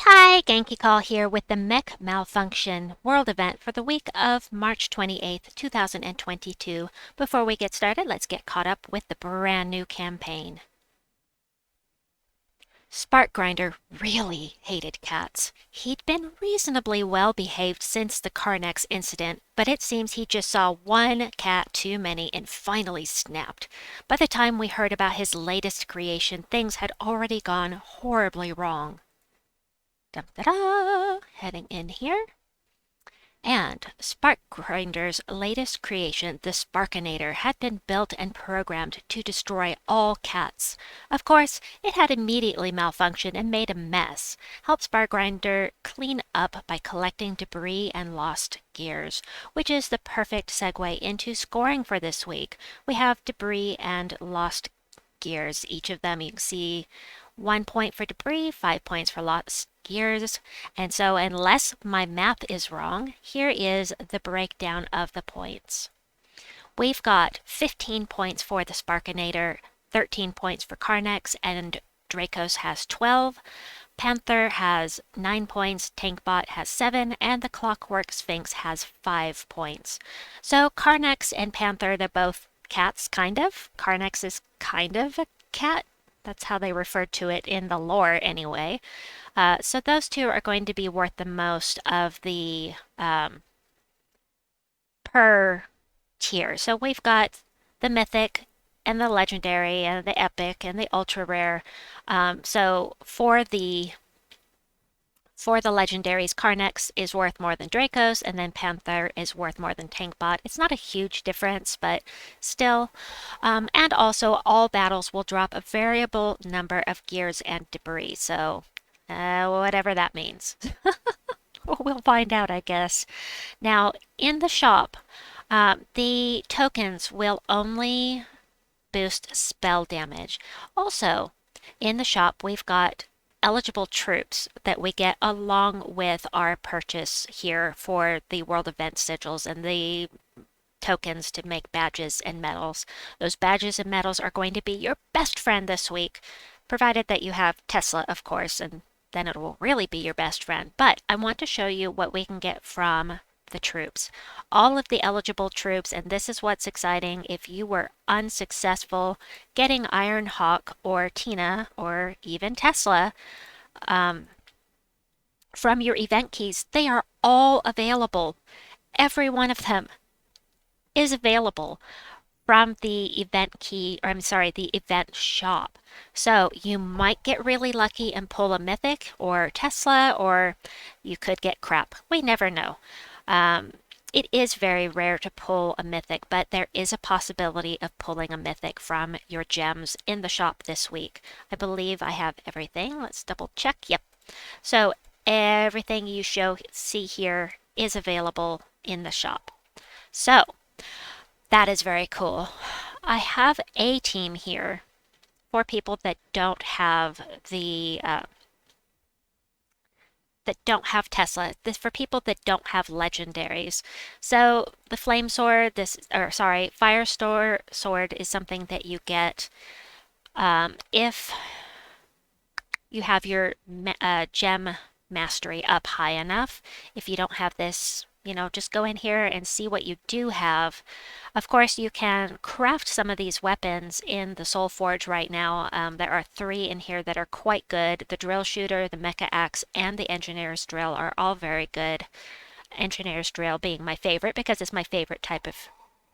Hi, Genki Call here with the Mech Malfunction World Event for the week of March 28th, 2022. Before we get started, let's get caught up with the brand new campaign. Sparkgrinder really hated cats. He'd been reasonably well behaved since the Carnex incident, but it seems he just saw one cat too many and finally snapped. By the time we heard about his latest creation, things had already gone horribly wrong. Dum-da-da! Heading in here. And Sparkgrinder's latest creation, the Sparkinator, had been built and programmed to destroy all cats. Of course, it had immediately malfunctioned and made a mess. Help Sparkgrinder clean up by collecting debris and lost gears, which is the perfect segue into scoring for this week. We have debris and lost gears. Each of them, you can see 1 point for debris, 5 points for lost gears. And so unless my math is wrong, here is the breakdown of the points. We've got 15 points for the Sparkinator, 13 points for Carnex, and Dracos has 12. Panther has 9 points, Tankbot has 7, and the Clockwork Sphinx has 5 points. So Carnex and Panther, they're both cats, kind of. Carnex is kind of a cat. That's how they refer to it in the lore anyway. So those two are going to be worth the most of the per tier. So we've got the Mythic and the Legendary and the Epic and the Ultra Rare. So for the Legendaries, Carnex is worth more than Dracos, and then Panther is worth more than Tankbot. It's not a huge difference, but still. And also, all battles will drop a variable number of gears and debris, so whatever that means. We'll find out, I guess. Now, in the shop, the tokens will only boost spell damage. Also, in the shop, we've got eligible troops that we get along with our purchase here for the world event sigils and the tokens to make badges and medals. Those badges and medals are going to be your best friend this week, provided that you have Tesla, of course, and then it will really be your best friend. But I want to show you what we can get from the troops. All of the eligible troops, and this is what's exciting, if you were unsuccessful getting Iron Hawk or Tina or even Tesla from your event keys, they are all available. Every one of them is available from the event key, or I'm sorry, the event shop. So you might get really lucky and pull a Mythic or Tesla, or you could get crap. We never know. It is very rare to pull a Mythic, but there is a possibility of pulling a Mythic from your gems in the shop this week. I believe I have everything. Let's double check. Yep. So everything you see here is available in the shop. So that is very cool. I have a team here for people that don't have the Tesla. This for people that don't have legendaries. So the flame sword, fire sword is something that you get if you have your gem mastery up high enough. If you don't have this, just go in here and see what you do have. Of course, you can craft some of these weapons in the Soul Forge right now. There are 3 in here that are quite good. The Drill Shooter, the Mecha Axe, and the Engineer's Drill are all very good. Engineer's Drill being my favorite because it's my favorite type of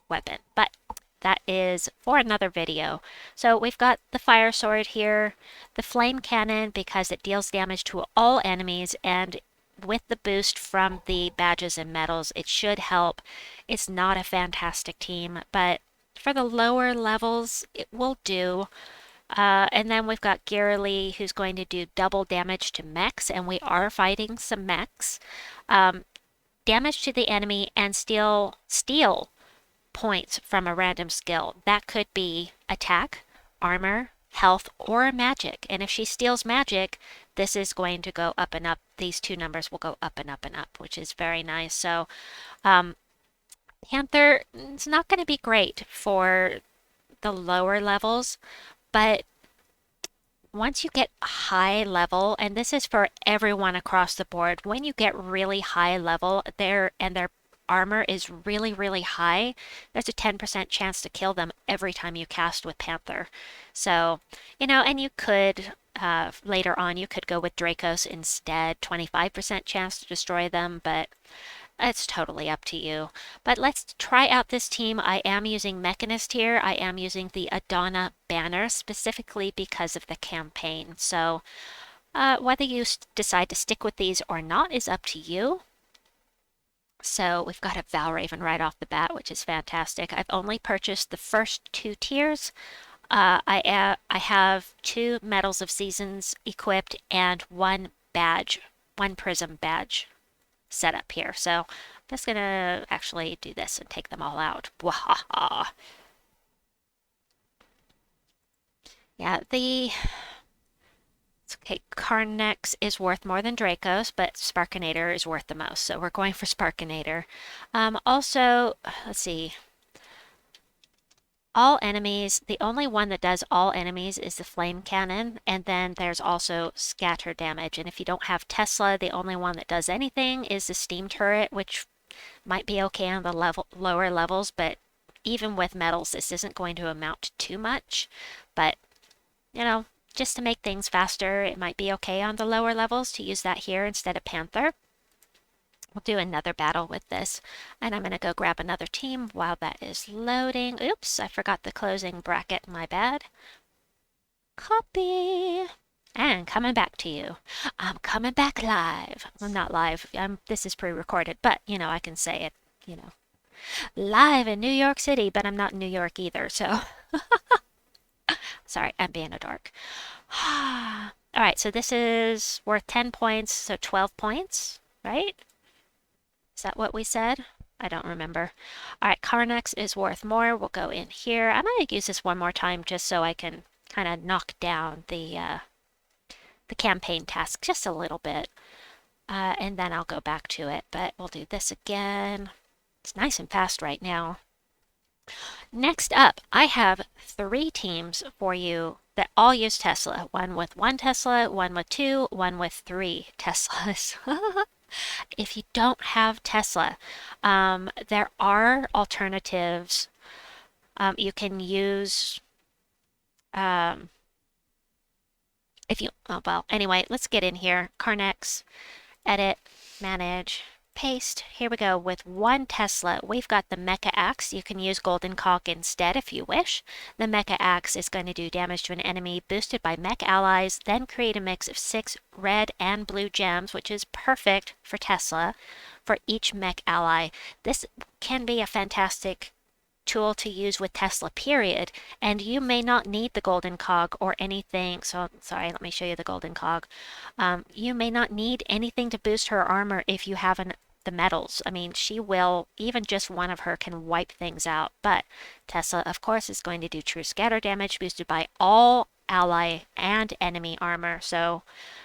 weapon. But that is for another video. So we've got the Fire Sword here, the Flame Cannon because it deals damage to all enemies, and with the boost from the badges and medals, it should help. It's not a fantastic team, but for the lower levels, it will do. And then we've got Ghiralee, who's going to do double damage to mechs, and we are fighting some mechs. Damage to the enemy and steal points from a random skill. That could be attack, armor, health, or magic. And if she steals magic, this is going to go up and up. These 2 numbers will go up and up and up, which is very nice. So Panther is not going to be great for the lower levels, but once you get high level, and this is for everyone across the board, when you get really high level and their armor is really, really high, there's a 10% chance to kill them every time you cast with Panther. So, and you could, later on, you could go with Dracos instead, 25% chance to destroy them, but it's totally up to you. But let's try out this team. I am using Mechanist here. I am using the Adana banner specifically because of the campaign. So whether you decide to stick with these or not is up to you. So we've got a Valraven right off the bat, which is fantastic. I've only purchased the first 2 tiers. I have 2 Medals of Seasons equipped and 1 badge, 1 Prism badge set up here. So I'm just gonna actually do this and take them all out. Wahaha. Yeah, okay, Carnex is worth more than Dracos, but Sparkinator is worth the most. So we're going for Sparkinator. Also, let's see. All enemies, the only one that does all enemies is the flame cannon, and then there's also scatter damage. And if you don't have Tesla, the only one that does anything is the steam turret, which might be okay on the lower levels, but even with metals, this isn't going to amount to too much. But, just to make things faster, it might be okay on the lower levels to use that here instead of Panther. We'll do another battle with this, and I'm going to go grab another team while that is loading. Oops, I forgot the closing bracket, my bad. Copy. And coming back to you. I'm coming back live. I'm not live. This is pre-recorded, but, I can say it, live in New York City, but I'm not in New York either, so. Sorry, I'm being a dork. All right, so this is worth 10 points, so 12 points, right? Is that what we said? I don't remember. All right, Carnex is worth more. We'll go in here. I'm going to use this one more time just so I can kind of knock down the campaign task just a little bit. And then I'll go back to it. But we'll do this again. It's nice and fast right now. Next up, I have 3 teams for you that all use Tesla. One with 1 Tesla, one with 2, one with 3 Teslas. If you don't have Tesla, there are alternatives. You can use, well, anyway, let's get in here. Carnex, edit, manage, paste. Here we go. With 1 Tesla, we've got the Mecha Axe. You can use Golden Cog instead if you wish. The Mecha Axe is going to do damage to an enemy boosted by mech allies, then create a mix of 6 red and blue gems, which is perfect for Tesla, for each mech ally. This can be a fantastic tool to use with Tesla, period. And you may not need the Golden Cog or anything. So, sorry, let me show you the Golden Cog. You may not need anything to boost her armor if you have the metals. I mean, she will, even just one of her can wipe things out. But Tesla, of course, is going to do true scatter damage boosted by all ally and enemy armor. So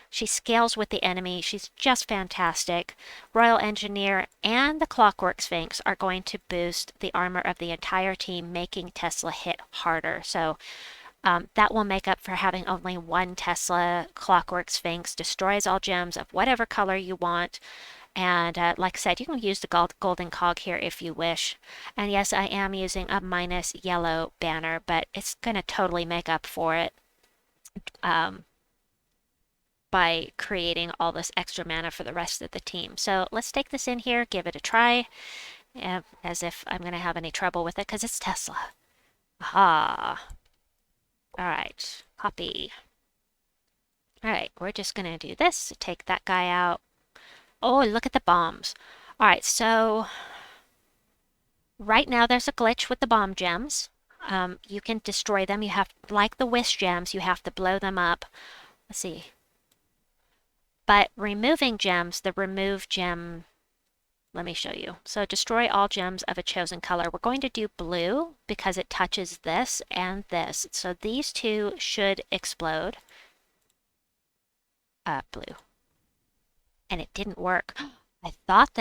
she scales with the enemy. She's just fantastic. Royal Engineer and the Clockwork Sphinx are going to boost the armor of the entire team, making Tesla hit harder. So that will make up for having only 1 Tesla. Clockwork Sphinx destroys all gems of whatever color you want. And like I said, you can use the Golden Cog here if you wish. And yes, I am using a minus yellow banner, but it's going to totally make up for it by creating all this extra mana for the rest of the team. So let's take this in here, give it a try, as if I'm going to have any trouble with it, because it's Tesla. Aha. All right, copy. All right, we're just going to do this, take that guy out. Oh, look at the bombs. All right, so right now there's a glitch with the bomb gems. You can destroy them. You have, like the wish gems, you have to blow them up. Let's see. But removing gems, the remove gem, let me show you. So destroy all gems of a chosen color. We're going to do blue because it touches this and this. So these 2 should explode. Blue. And it didn't work. I thought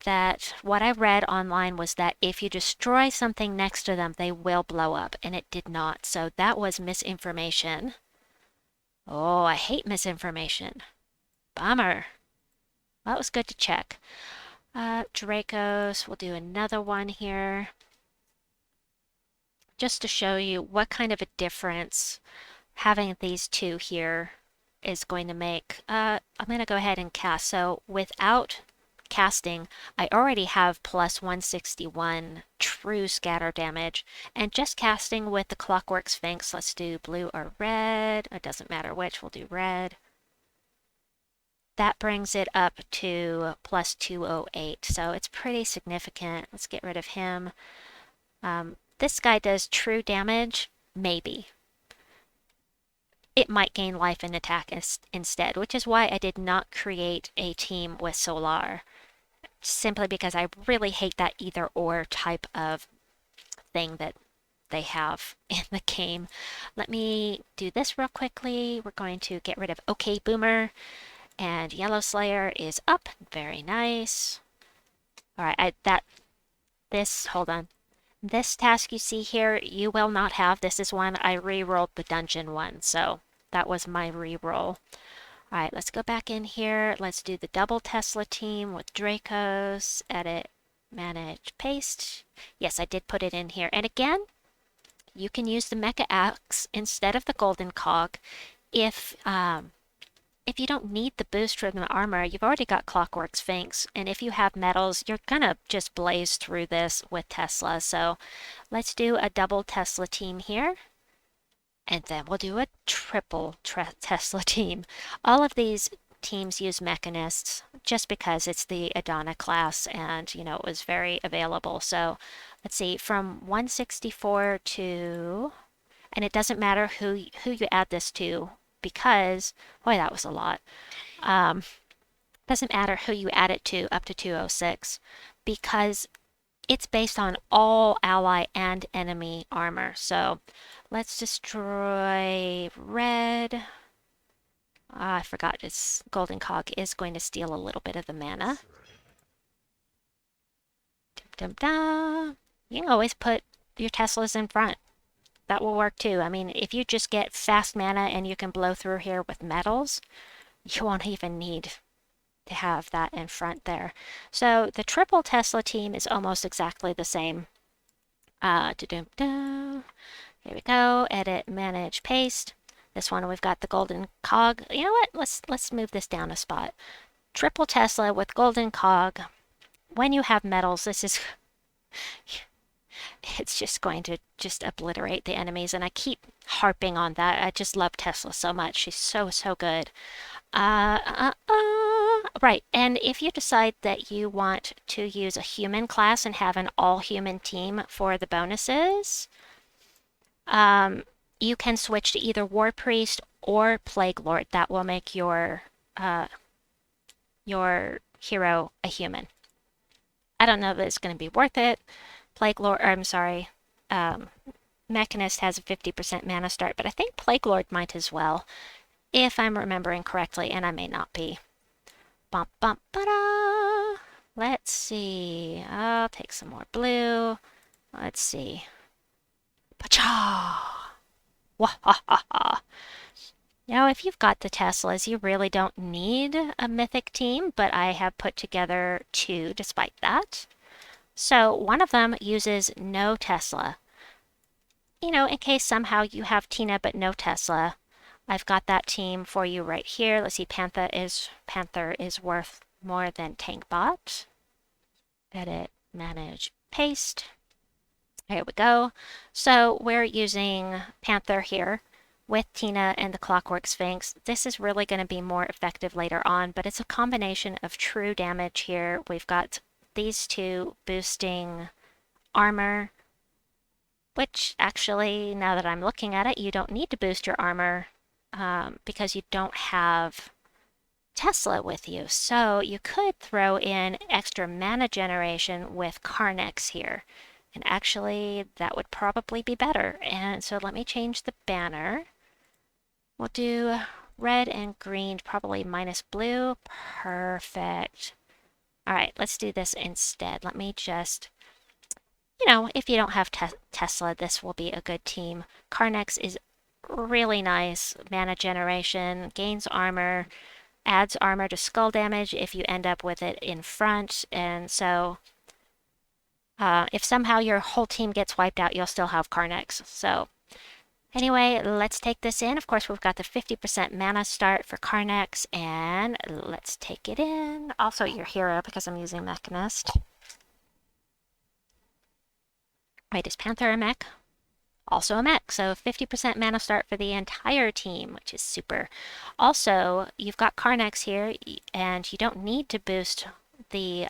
that what I read online was that if you destroy something next to them, they will blow up, and it did not. So that was misinformation. Oh, I hate misinformation. Bummer. Well, that was good to check. Dracos, we'll do another one here. Just to show you what kind of a difference having these two here is going to make. I'm going to go ahead and cast. So without casting, I already have plus 161 true scatter damage. And just casting with the Clockwork Sphinx, let's do blue or red. It doesn't matter which, we'll do red. That brings it up to plus 208. So it's pretty significant. Let's get rid of him. This guy does true damage, maybe. It might gain life and attack instead, which is why I did not create a team with Solar. Simply because I really hate that either or type of thing that they have in the game. Let me do this real quickly. We're going to get rid of OK Boomer, and Yellow Slayer is up. Very nice. All right, hold on. This task you see here, you will not have. This is one I re-rolled the dungeon one, so that was my re-roll. All right, let's go back in here. Let's do the double Tesla team with Dracos. Edit, manage, paste. Yes, I did put it in here. And again, you can use the Mecha Axe instead of the Golden Cog if you don't need the boost from the armor. You've already got Clockwork Sphinx, and if you have metals, you're gonna just blaze through this with Tesla. So let's do a double Tesla team here, and then we'll do a triple Tesla team. All of these teams use mechanists just because it's the Adana class, and it was very available. So let's see, from 164 to, and it doesn't matter who you add this to, because, boy, that was a lot. Doesn't matter who you add it to up to 206, because it's based on all ally and enemy armor. So let's destroy red. I forgot its Golden Cog is going to steal a little bit of the mana. Dum, dum, dum. You can always put your Teslas in front. That will work too. I mean, if you just get fast mana and you can blow through here with metals, you won't even need to have that in front there. So the triple Tesla team is almost exactly the same. Here we go. Edit, manage, paste. This one we've got the Golden Cog. You know what? Let's move this down a spot. Triple Tesla with Golden Cog. When you have metals, this is it's just going to just obliterate the enemies, and I keep harping on that. I just love Tesla so much. She's so good. Right, and if you decide that you want to use a human class and have an all-human team for the bonuses, you can switch to either Warpriest or Plaguelord. That will make your hero a human. I don't know that it's going to be worth it. Plaguelord, or I'm sorry, Mechanist has a 50% mana start, but I think Plaguelord might as well, if I'm remembering correctly, and I may not be. Bum, bum, ba-da! Let's see. I'll take some more blue. Let's see. Pacha! Wahahaha! If you've got the Teslas, you really don't need a mythic team, but I have put together two despite that. So one of them uses no Tesla. In case somehow you have Tina but no Tesla, I've got that team for you right here. Let's see, Panther is worth more than Tankbot. Edit, manage, paste. Here we go. So we're using Panther here with Tina and the Clockwork Sphinx. This is really going to be more effective later on, but it's a combination of true damage here. We've got these two boosting armor, which actually, now that I'm looking at it, you don't need to boost your armor because you don't have Tesla with you. So you could throw in extra mana generation with Carnex here. And actually, that would probably be better. And so let me change the banner. We'll do red and green, probably minus blue. Perfect. All right, let's do this instead. Let me just, you know, if you don't have Tesla, this will be a good team. Carnex is really nice. Mana generation, gains armor, adds armor to skull damage if you end up with it in front. And so if somehow your whole team gets wiped out, you'll still have Carnex. So anyway, let's take this in. Of course, we've got the 50% mana start for Carnex, and let's take it in. Also your hero, because I'm using Mechanist. Wait, is Panther a mech? Also a mech, so 50% mana start for the entire team, which is super. Also, you've got Carnex here, and you don't need to boost the,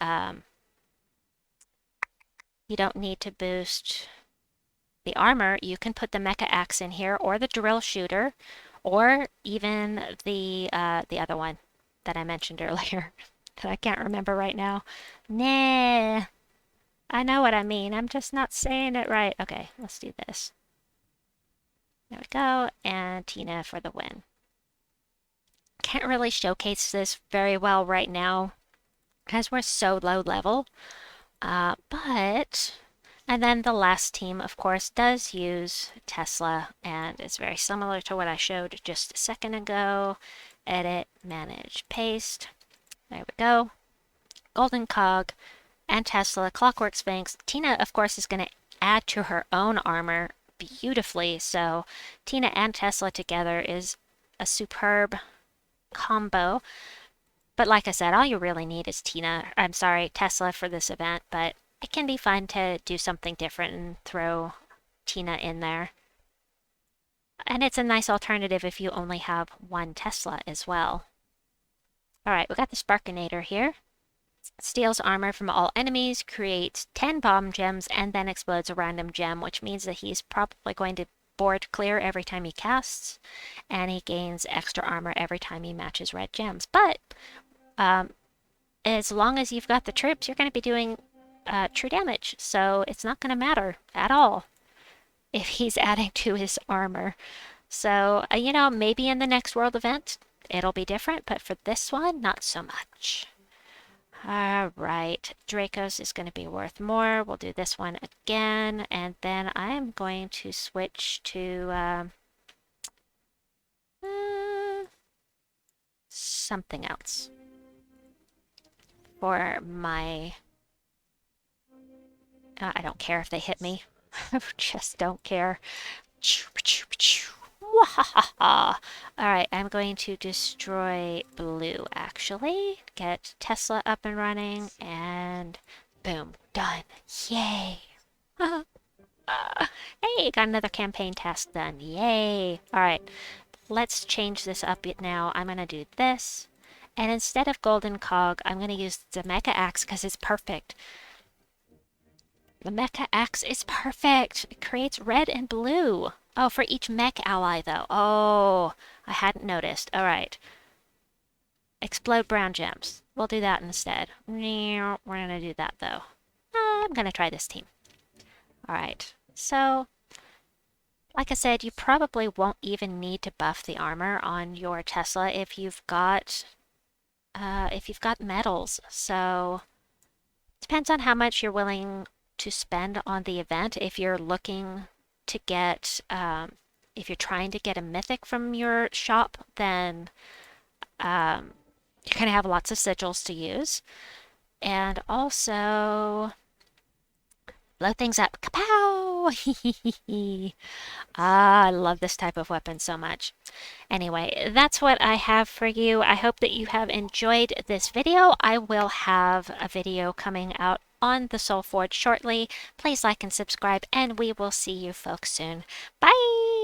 armor. You can put the Mecha Axe in here, or the Drill Shooter, or even the other one that I mentioned earlier that I can't remember right now. Nah, I know what I mean. I'm just not saying it right. Okay, let's do this. There we go, and Tina for the win. Can't really showcase this very well right now because we're so low level, but... And then the last team, of course, does use Tesla, and it's very similar to what I showed just a second ago. Edit, manage, paste. There we go. Golden Cog and Tesla, Clockwork Sphinx. Tina, of course, is going to add to her own armor beautifully, so Tina and Tesla together is a superb combo. But like I said, all you really need is Tesla for this event, but it can be fun to do something different and throw Tina in there. And it's a nice alternative if you only have one Tesla as well. Alright, we got the Sparkinator here. Steals armor from all enemies, creates 10 bomb gems, and then explodes a random gem, which means that he's probably going to board clear every time he casts, and he gains extra armor every time he matches red gems. But as long as you've got the troops, you're going to be doing true damage, so it's not going to matter at all if he's adding to his armor. So, you know, maybe in the next world event it'll be different, but for this one, not so much. Alright, Dracos is going to be worth more. We'll do this one again, and then I'm going to switch to something else for my... I don't care if they hit me. I just don't care. Alright, I'm going to destroy blue, actually. Get Tesla up and running, and boom, done. Yay! Hey, got another campaign task done. Yay! Alright, let's change this up now. I'm going to do this, and instead of Golden Cog, I'm going to use the Mecha Axe because it's perfect. The Mecha Axe is perfect. It creates red and blue. Oh, for each mech ally, though. Oh, I hadn't noticed. All right. Explode brown gems. We'll do that instead. We're going to do that, though. I'm going to try this team. All right. So, like I said, you probably won't even need to buff the armor on your Tesla if you've got medals. So, depends on how much you're willing to spend on the event. If you're looking to get, if you're trying to get a mythic from your shop, then you're going to have lots of sigils to use. And also, blow things up. Kapow! I love this type of weapon so much. Anyway, that's what I have for you. I hope that you have enjoyed this video. I will have a video coming out on the Soul Forge shortly. Please like and subscribe, and we will see you folks soon. Bye!